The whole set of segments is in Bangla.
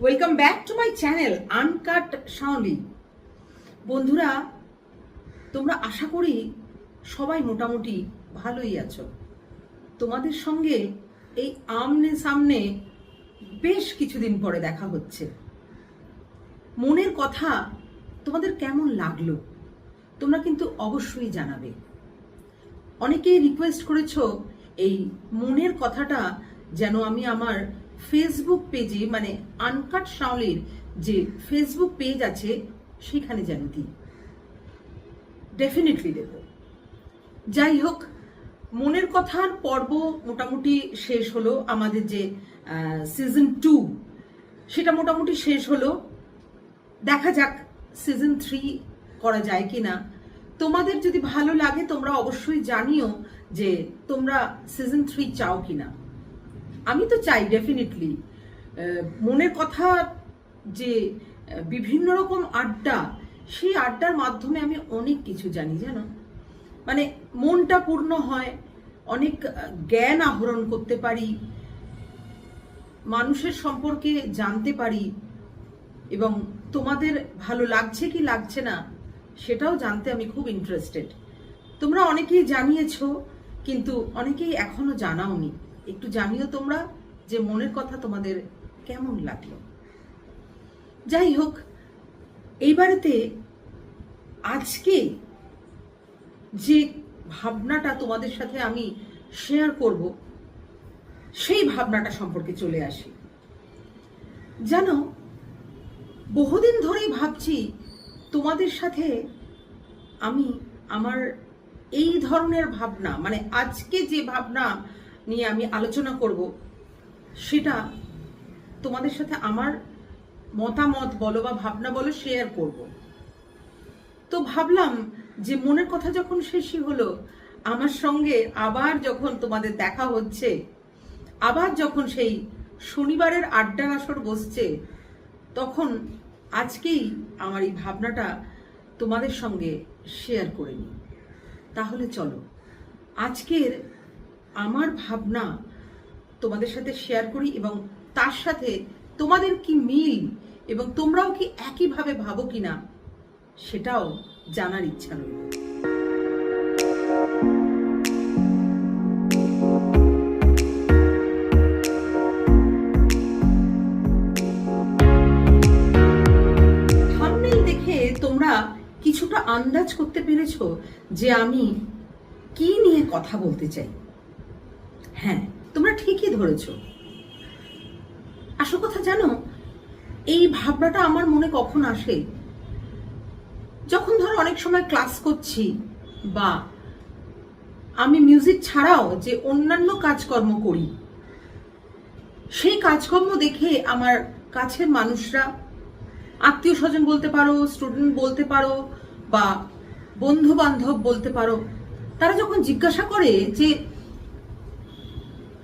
Welcome back to my channel uncut Shaoli. বন্ধুরা, তোমরা আশা করি সবাই মোটামুটি ভালোই আছো। তোমাদের সঙ্গে এই আমনে সামনে বেশ কিছুদিন পরে দেখা হচ্ছে। মনের কথা তোমাদের কেমন লাগলো তোমরা কিন্তু অবশ্যই জানাবে। অনেকেই রিকোয়েস্ট করেছো এই মনের কথাটা যেন আমি আমার ফেসবুক পেজে, মানে আনকাট শাওলির যে ফেসবুক পেজ আছে সেখানে যেন দিই। ডেফিনেটলি দেব। যাই হোক, মনের কথার পর্ব মোটামুটি শেষ হলো। আমাদের যে সিজন 2 সেটা মোটামুটি শেষ হলো। দেখা যাক সিজন 3 করা যায় কিনা। তোমাদের যদি ভালো লাগে তোমরা অবশ্যই জানিও যে তোমরা সিজন 3 চাও কিনা। আমি তো চাই ডেফিনেটলি। মনের কথা যে বিভিন্ন রকম আড্ডা, সেই আড্ডার মাধ্যমে আমি অনেক কিছু জানি, জানো, মানে মনটা পূর্ণ হয়, অনেক জ্ঞান আহরণ করতে পারি, মানুষের সম্পর্কে জানতে পারি, এবং তোমাদের ভালো লাগছে কি লাগছে না সেটাও জানতে আমি খুব ইন্টারেস্টেড। তোমরা অনেকেই জানিয়েছো, কিন্তু অনেকেই এখনো জানাওনি। একটু জানিও তোমরা যে মনের কথা তোমাদের কেমন লাগলো। যাই হোক, এইবারেতে আজকে যে ভাবনাটা তোমাদের সাথে আমি শেয়ার করব সেই ভাবনাটা সম্পর্কে চলে আসি। জানো, বহুদিন ধরেই ভাবছি তোমাদের সাথে আমি আমার এই ধরনের ভাবনা, মানে আজকে যে ভাবনা নিয়ে আমি আলোচনা করব সেটা তোমাদের সাথে আমার মতামত বলো বা ভাবনা বলো শেয়ার করব। তো ভাবলাম যে মনের কথা যখন শেষই হলো, আমার সঙ্গে আবার যখন তোমাদের দেখা হচ্ছে, আবার যখন সেই শনিবারের আড্ডার আসর বসছে, তখন আজকেই আমার এই ভাবনাটা তোমাদের সঙ্গে শেয়ার করে নিই। তাহলে চলো আজকের আমার ভাবনা তোমাদের সাথে শেয়ার করি, এবং তার সাথে তোমাদের কি মিল এবং তোমরাও কি একইভাবে ভাবো কিনা সেটাও জানার ইচ্ছা রইল। থাম্বনেল দেখে তোমরা কিছুটা আন্দাজ করতে পেরেছো যে আমি কি নিয়ে কথা বলতে চাই। হ্যাঁ, তোমরা ঠিকই ধরেছো। আসল কথা জানো, এই ভাবনাটা আমার মনে কখন আসে, যখন ধরো অনেক সময় ক্লাস করছি বা আমি মিউজিক ছাড়াও যে অন্যান্য কাজকর্ম করি, সেই কাজকর্ম দেখে আমার কাছের মানুষরা, আত্মীয় স্বজন বলতে পারো, স্টুডেন্ট বলতে পারো, বা বন্ধু বান্ধব বলতে পারো, তারা যখন জিজ্ঞাসা করে যে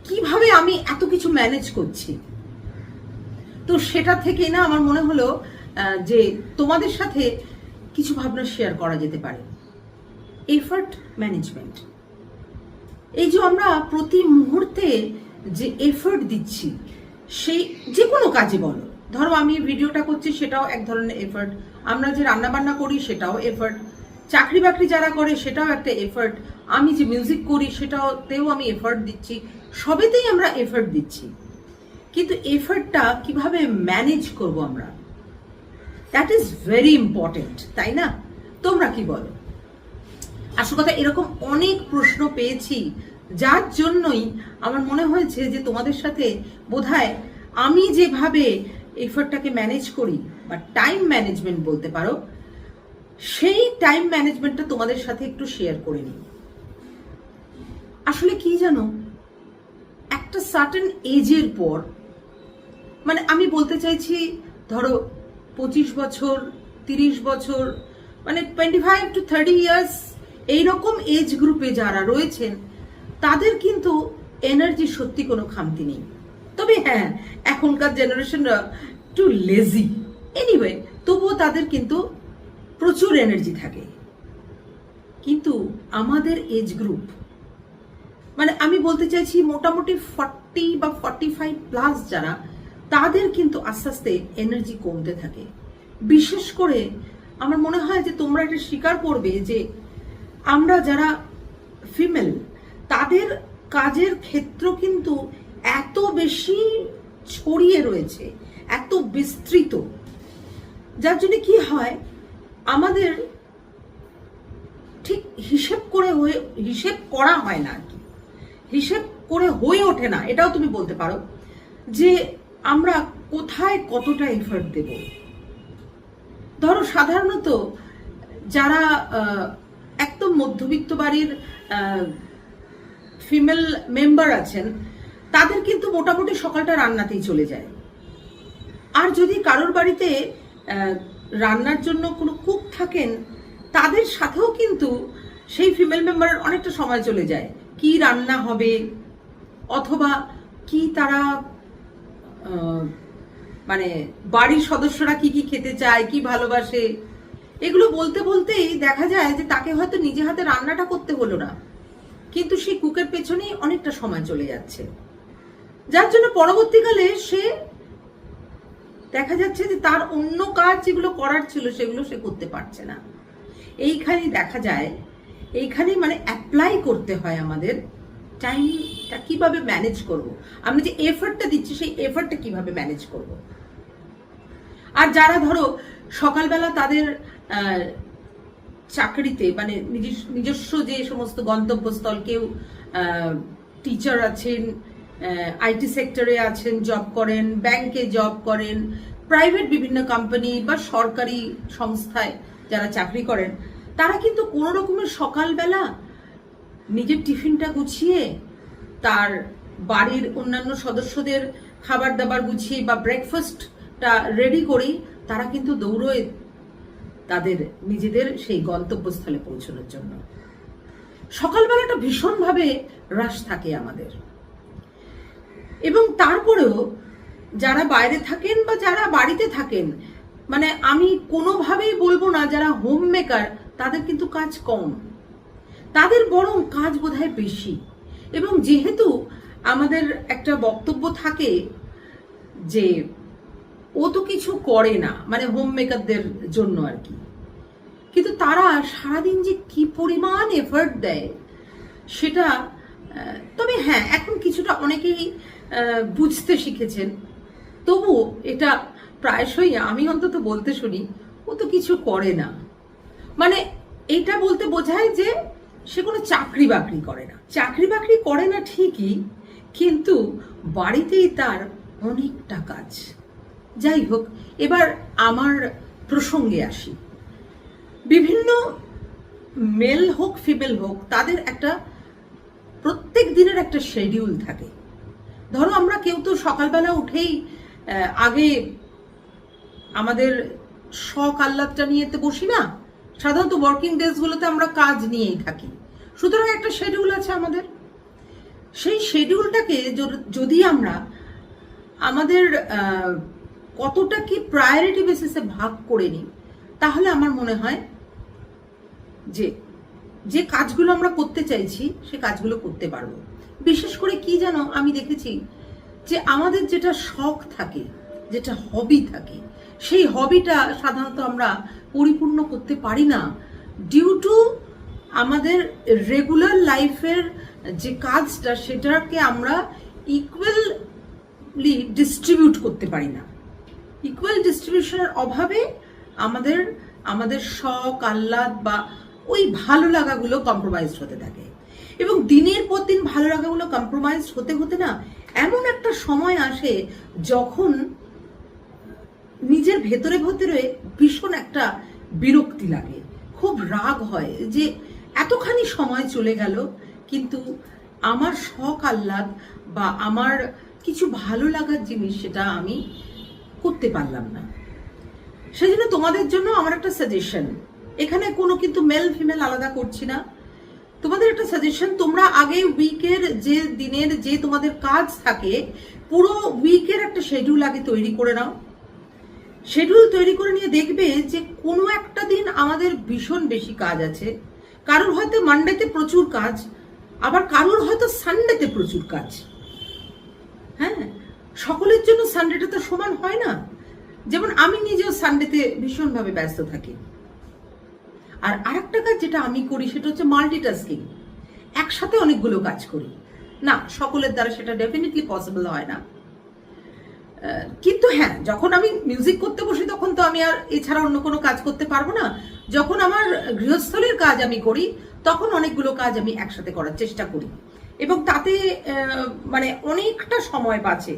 কিভাবে আমি এত কিছু ম্যানেজ করছি, তো সেটা থেকে না আমার মনে হলো যে তোমাদের সাথে কিছু ভাবনা শেয়ার করা যেতে পারে। এফার্ট ম্যানেজমেন্ট, এই যে আমরা প্রতি মুহূর্তে যে এফার্ট দিচ্ছি, সেই যে কোনো কাজে বলো, ধরো আমি ভিডিওটা করছি সেটাও এক ধরনের এফার্ট, আমরা যে রান্না বান্না করি সেটাও এফার্ট, চাকরি বাকরি যারা করে সেটাও একটা এফার্ট, আমি যে মিউজিক করি সেটাতেও আমি এফার্ট দিচ্ছি, সবেতেই আমরা এফার্ট দিচ্ছি। কিন্তু এফার্টটা কিভাবে ম্যানেজ করব আমরা, দ্যাট ইজ ভেরি ইম্পর্টেন্ট, তাই না? তোমরা কি বলো? আসল কথা, এরকম অনেক প্রশ্ন পেয়েছি, যার জন্যই আমার মনে হয়েছে যে তোমাদের সাথে বোধহয় আমি যেভাবে এফার্টটাকে ম্যানেজ করি, বা টাইম ম্যানেজমেন্ট বলতে পারো, সেই টাইম ম্যানেজমেন্টটা তোমাদের সাথে একটু শেয়ার করে নিই। আসলে কি জানো, একটা সার্টেন এজের পর, মানে আমি বলতে চাইছি ধরো 25 বছর, 30 বছর, মানে 25 to 30 ইয়ার্স, এইরকম এজ গ্রুপে যারা রয়েছেন তাদের কিন্তু এনার্জি সত্যি কোনো খামতি নেই। তবে হ্যাঁ, এখনকার জেনারেশনরা একটু লেজি, এনিওয়ে, তবুও তাদের কিন্তু প্রচুর এনার্জি থাকে। কিন্তু আমাদের এজ গ্রুপ, মানে আমি বলতে চাইছি মোটামুটি 40 বা 45 প্লাস যারা, তাদের কিন্তু আস্তে আস্তে এনার্জি কমতে থাকে। বিশেষ করে আমার মনে হয় যে তোমরা এটা স্বীকার করবে যে আমরা যারা ফিমেল তাদের কাজের ক্ষেত্র কিন্তু এত বেশি ছড়িয়ে রয়েছে, এত বিস্তৃত, যার জন্য কি হয় আমাদের ঠিক হিসেব করা হয় না, আর কি হিসেব করে হয়ে ওঠে না। এটাও তুমি বলতে পারো যে আমরা কোথায় কতটা এফর্ট দেব। ধরো সাধারণত যারা একদম মধ্যবিত্ত বাড়ির ফিমেল মেম্বার আছেন তাদের কিন্তু মোটামুটি সকালটা রান্নাতেই চলে যায়। আর যদি কারোর বাড়িতে রান্নার জন্য কোনো কুক থাকেন তাদের সাথেও কিন্তু সেই ফিমেল মেম্বারের অনেকটা সময় চলে যায়, কি রান্না হবে অথবা কি তারা মানে বাড়ির সদস্যরা কি কি খেতে চায়, কি ভালোবাসে, এগুলো বলতে বলতেই দেখা যায় যে তাকে হয়তো নিজে হাতে রান্নাটা করতে হলো না, কিন্তু সেই কুকের পেছনেই অনেকটা সময় চলে যাচ্ছে, যার জন্য পরবর্তীকালে সে দেখা যাচ্ছে যে তার অন্য কাজ যেগুলো করার ছিল সেগুলো সে করতে পারছে না। এইখানে দেখা যায়, এইখানে মানে অ্যাপ্লাই করতে হয় আমাদের টাইমটা কিভাবে ম্যানেজ করব, আমরা যে এফর্টটা দিচ্ছি সেই এফর্টটা কিভাবে ম্যানেজ করব। আর যারা ধরো সকালবেলা তাদের চাকরিতে মানে নিজস্ব যে সমস্ত গন্তব্যস্থল, কেউ টিচার আছেন, আইটি সেক্টরে আছেন, জব করেন, ব্যাংকে জব করেন, প্রাইভেট বিভিন্ন কোম্পানি বা সরকারি সংস্থায় যারা চাকরি করেন, তারা কিন্তু কোনো রকমের সকালবেলা নিজের টিফিনটা গুছিয়ে তার বাড়ির অন্যান্য সদস্যদের খাবার দাবার গুছিয়ে বা ব্রেকফাস্টটা রেডি করেই তারা কিন্তু দৌড়োয় তাদের নিজেদের সেই গন্তব্যস্থলে পৌঁছানোর জন্য। সকালবেলাটা ভীষণভাবে রাশ থাকে আমাদের। এবং তারপরেও যারা বাইরে থাকেন বা যারা বাড়িতে থাকেন, মানে আমি কোনোভাবেই বলবো না যারা হোম মেকার তাদের কিন্তু কাজ কম, তাদের বরং কাজ বোধহয় বেশি। এবং যেহেতু আমাদের একটা বক্তব্য থাকে যে ও তো কিছু করে না, মানে হোম মেকারদের জন্য আর কি, কিন্তু তারা সারাদিন যে কি পরিমাণ এফর্ট দেয় সেটা, তবে হ্যাঁ এখন কিছুটা অনেকেই বুঝতে শিখেছেন, তবু এটা প্রায়শই আমি অন্তত বলতে শুনি ও তো কিছু করে না, মানে এইটা বলতে বোঝায় যে সে কোনো চাকরি বাকরি করে না। চাকরি বাকরি করে না ঠিকই, কিন্তু বাড়িতেই তার অনেকটা কাজ। যাই হোক, এবার আমার প্রসঙ্গে আসি। বিভিন্ন মেল হোক ফিমেল হোক তাদের একটা প্রত্যেক দিনের একটা শেডিউল থাকে। ধরো আমরা কেউ তো সকালবেলা উঠেই আগে আমাদের শখ আহ্লাদটা নিয়ে তো বসি না, সাধারণত ওয়ার্কিং ডেজগুলোতে আমরা কাজ নিয়েই থাকি। সুতরাং একটা শেডিউল আছে আমাদের। সেই শেডিউলটাকে যদি আমরা আমাদের কতটা কি প্রায়োরিটি বেসিসে ভাগ করে নিই, তাহলে আমার মনে হয় যে যে কাজগুলো আমরা করতে চাইছি সে কাজগুলো করতে পারবো। বিশেষ করে কি জানো, আমি দেখেছি যে আমাদের যেটা শখ থাকে, যেটা হবি থাকে, সেই হবিটা সাধারণত আমরা পরিপূর্ণ করতে পারি না ডিউ টু আমাদের রেগুলার লাইফের যে কাজটা সেটাকে আমরা ইকুয়ালি ডিস্ট্রিবিউট করতে পারি না। ইকুয়াল ডিস্ট্রিবিউশনের অভাবে আমাদের শখ আহ্লাদ বা ওই ভালো লাগাগুলো কম্প্রোমাইজ হতে থাকে, এবং দিনের পর দিন ভালো লাগাগুলো কম্প্রোমাইজ হতে হতে না এমন একটা সময় আসে যখন নিজের ভেতরে ভেতরে ভীষণ একটা বিরক্তি লাগে, খুব রাগ হয় যে এতখানি সময় চলে গেল কিন্তু আমার শখ আহ্লাদ বা আমার কিছু ভালো লাগার জিনিস সেটা আমি করতে পারলাম না। সেজন্য তোমাদের জন্য আমার একটা সাজেশন, এখানে কোনো কিন্তু মেল ফিমেল আলাদা করছি না, তোমাদের একটা সাজেশন, তোমরা আগে উইকের যে দিনের যে তোমাদের কাজ থাকে পুরো উইকের একটা শিডিউল আগে তৈরি করে নাও। শিডিউল তৈরি করে নিয়ে দেখবে যে কোনো একটা দিন আমাদের ভীষণ বেশি কাজ আছে, কারোর হয়তো মানডেতে প্রচুর কাজ, আবার কারোর হয়তো সানডেতে প্রচুর কাজ। হ্যাঁ, সকলের জন্য সানডেটা তো সমান হয় না। যেমন আমি নিজেও সানডেতে ভীষণভাবে ব্যস্ত থাকি। আর আরেকটা কাজ যেটা আমি করি সেটা হচ্ছে মাল্টিটাস্কিং, একসাথে অনেকগুলো কাজ করি। না, সকলের দ্বারা সেটা ডেফিনেটলি পসিবল হয় না, কিন্তু হ্যাঁ, যখন আমি মিউজিক করতে বসি তখন তো আমি আর এছাড়া অন্য কোনো কাজ করতে পারবো না। যখন আমার গৃহস্থলীর কাজ আমি করি তখন অনেকগুলো কাজ আমি একসাথে করার চেষ্টা করি এবং তাতে মানে অনেকটা সময় বাঁচে।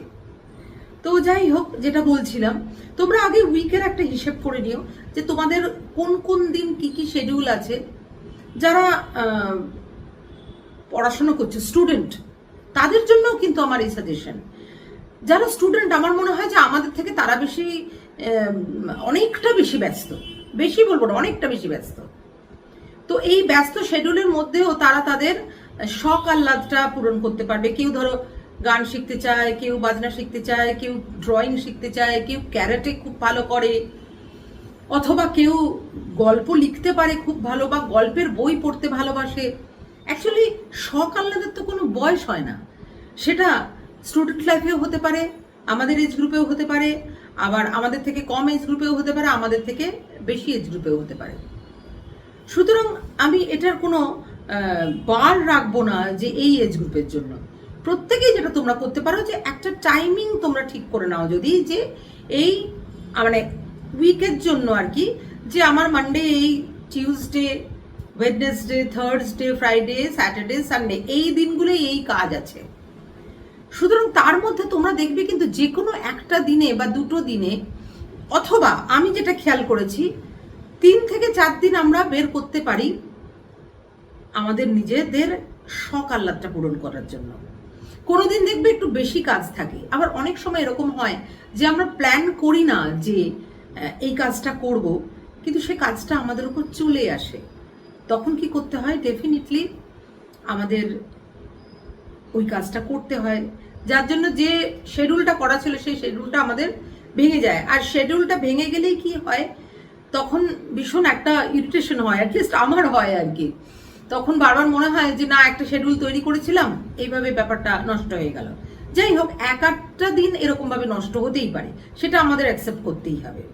তো যাই হোক, যেটা বলছিলাম, তোমরা আগে উইকের একটা হিসেব করে নিও যে তোমাদের কোন কোন দিন কি কি শিডিউল আছে। যারা পড়াশোনা করছে, স্টুডেন্ট, তাদের জন্যও কিন্তু আমার এই সাজেশন। যারা স্টুডেন্ট, আমার মনে হয় যে আমাদের থেকে তারা বেশি, অনেকটা বেশি ব্যস্ত, বেশি বলবো না, অনেকটা বেশি ব্যস্ত। তো এই ব্যস্ত শিডিউলের মধ্যেও তারা তাদের শখ আহ্লাদটা পূরণ করতে পারবে। কেউ ধরো গান শিখতে চায়, কেউ বাজনা শিখতে চায়, কেউ ড্রয়িং শিখতে চায়, কেউ ক্যারাটে খুব ভালো করে, অথবা কেউ গল্প লিখতে পারে খুব ভালো, বা গল্পের বই পড়তে ভালোবাসে। অ্যাকচুয়ালি শখ আহ্লাদের তো কোনো বয়স হয় না। সেটা স্টুডেন্ট লাইফেও হতে পারে, আমাদের এজ গ্রুপেও হতে পারে, আবার আমাদের থেকে কম এজ গ্রুপেও হতে পারে, আমাদের থেকে বেশি এজ গ্রুপেও হতে পারে। সুতরাং আমি এটার কোনো বার রাখবো না যে এই এজ গ্রুপের জন্য। প্রত্যেকেই যেটা তোমরা করতে পারো যে একটা টাইমিং তোমরা ঠিক করে নাও, যদি যে এই মানে উইকের জন্য আর কি, যে আমার মানডে, এই Tuesday, Wednesday, Thursday, Friday, Saturday, Sunday, এই দিনগুলো এই কাজ আছে। সুতরাং তার মধ্যে তোমরা দেখবে কিন্তু যে কোনো একটা দিনে বা দুটো দিনে, অথবা আমি যেটা খেয়াল করেছি 3 থেকে 4 দিন আমরা বের করতে পারি আমাদের নিজেদের শখ আহ্লাদটা পূরণ করার জন্য। কোনোদিন দেখবে একটু বেশি কাজ থাকে, আবার অনেক সময় এরকম হয় যে আমরা প্ল্যান করি না যে এই কাজটা করব, কিন্তু সে কাজটা আমাদের উপর চলে আসে। তখন কি করতে হয়? ডেফিনেটলি আমাদের ওই কাজটা করতে হয়, যার জন্য যে শিডিউলটা করা ছিল সেই শিডিউলটা আমাদের ভেঙে যায়। আর শিডিউলটা ভেঙে গেলেই কি হয়, তখন ভীষণ একটা ইরিটেশন হয়, অ্যাটলিস্ট আমার হয় আর কি। তখন বারবার মনে হয় যে না, একটা শিডিউল তৈরি করেছিলাম, এইভাবে ব্যাপারটা নষ্ট হয়ে গেল। যাই হোক, 1-8টা দিন এরকমভাবে নষ্ট হতেই পারে, সেটা আমাদের অ্যাকসেপ্ট করতেই হবে।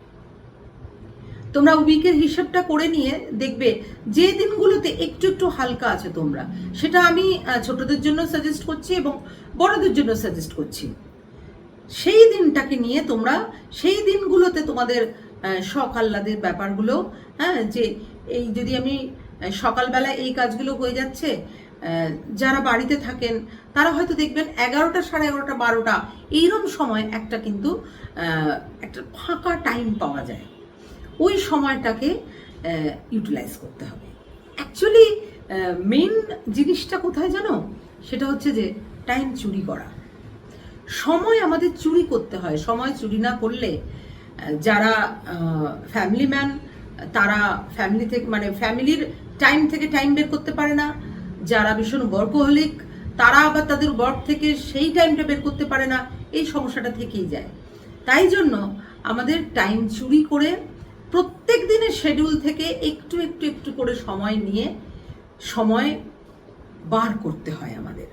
তোমরা উইকের হিসেবটা করে নিয়ে দেখবে যে দিনগুলোতে একটু একটু হালকা আছে তোমরা, সেটা আমি ছোটদের জন্য সাজেস্ট করছি এবং বড়দের জন্য সাজেস্ট করছি। সেই দিনটাকে নিয়ে তোমরা সেই দিনগুলোতে তোমাদের শখ আহ্লাদের ব্যাপারগুলো, হ্যাঁ, যে এই যদি আমি সকালবেলা এই কাজগুলো হয়ে যাচ্ছে, যারা বাড়িতে থাকেন তারা হয়তো দেখবেন 11টা, 11:30, 12টা এইরকম সময় একটা কিন্তু একটা ফাঁকা টাইম পাওয়া যায়। ওই সময়টাকে ইউটিলাইজ করতে হবে। অ্যাকচুয়ালি মেন জিনিসটা কোথায় জানো? সেটা হচ্ছে যে টাইম চুরি করা। সময় আমাদের চুরি করতে হয়। সময় চুরি না করলে যারা ফ্যামিলি ম্যান, তারা ফ্যামিলি থেকে, মানে ফ্যামিলির টাইম থেকে টাইম বের করতে পারে না। যারা ভীষণ ওয়ার্কোহলিক, তারা আবার তাদের ওয়ার্ক থেকে সেই টাইমটা বের করতে পারে না। এই সমস্যাটা থেকেই যায়। তাই জন্য আমাদের টাইম চুরি করে প্রত্যেক দিনের শিডিউল থেকে একটু একটু একটু করে সময় নিয়ে সময় বার করতে হয় আমাদের।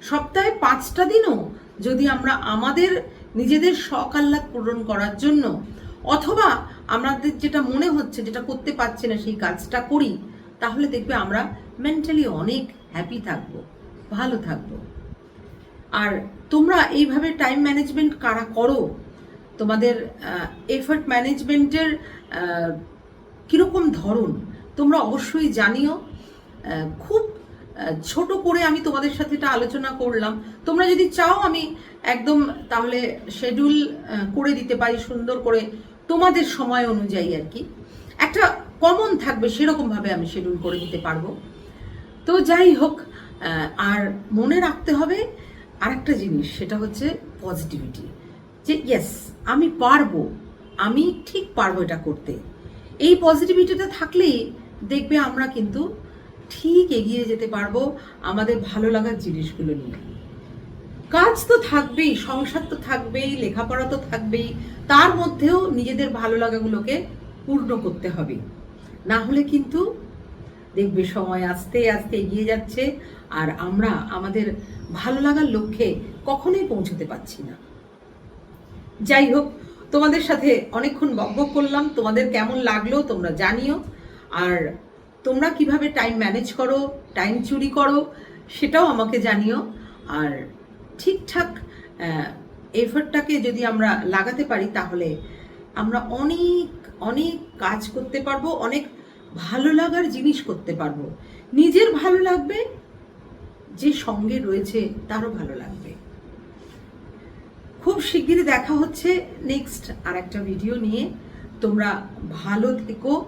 সপ্তাহে 5টা দিনও যদি আমরা আমাদের নিজেদের শখ আহ্লাদ পূরণ করার জন্য, অথবা আমাদের যেটা মনে হচ্ছে যেটা করতে পারছি না সেই কাজটা করি, তাহলে দেখবে আমরা মেন্টালি অনেক হ্যাপি থাকবো, ভালো থাকবো। আর তোমরা এইভাবে টাইম ম্যানেজমেন্ট কারা করো, তোমাদের এফর্ট ম্যানেজমেন্টের কীরকম ধরন তোমরা অবশ্যই জানিও। খুব ছোট করে আমি তোমাদের সাথে এটা আলোচনা করলাম। তোমরা যদি চাও আমি একদম তাহলে শিডিউল করে দিতে পারি সুন্দর করে, তোমাদের সময় অনুযায়ী আর কি, একটা কমন থাকবে সেরকমভাবে আমি শিডিউল করে দিতে পারবো। তো যাই হোক, আর মনে রাখতে হবে আরেকটা জিনিস, সেটা হচ্ছে পজিটিভিটি, যে ইয়েস আমি পারবো, আমি ঠিক পারবো এটা করতে। এই পজিটিভিটিটা থাকলেই দেখবে আমরা কিন্তু ঠিক এগিয়ে যেতে পারবো আমাদের ভালো লাগার জিনিসগুলো নিয়ে। কাজ তো থাকবেই, সংসার তো থাকবেই, লেখাপড়া তো থাকবেই, তার মধ্যেও নিজেদের ভালো লাগাগুলোকে পূর্ণ করতে হবে। না হলে কিন্তু দেখবে সময় আস্তে আস্তে এগিয়ে যাচ্ছে আর আমরা আমাদের ভালো লাগার লক্ষ্যে কখনোই পৌঁছতে পারছি না। যাই হোক, তোমাদের সাথে অনেকক্ষণ বকবক করলাম, তোমাদের কেমন লাগলো তোমরা জানিও। আর তোমরা কিভাবে টাইম ম্যানেজ করো, টাইম চুরি করো, সেটাও আমাকে জানিও। আর ঠিকঠাক এফর্টটাকে যদি আমরা লাগাতে পারি তাহলে আমরা অনেক অনেক কাজ করতে পারবো, অনেক ভালো লাগার জিনিস করতে পারবো। নিজের ভালো লাগবে, যে সঙ্গে রয়েছে তারও ভালো লাগবে। খুব শিগগিরই দেখা হচ্ছে নেক্সট আর একটা ভিডিও নিয়ে। তোমরা ভালো থেকো,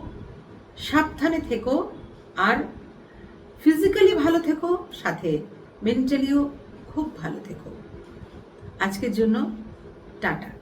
সাবধানে থেকো, আর ফিজিক্যালি ভালো থেকো, সাথে মেন্টালিও খুব ভালো থেকো। আজকের জন্য টাটা।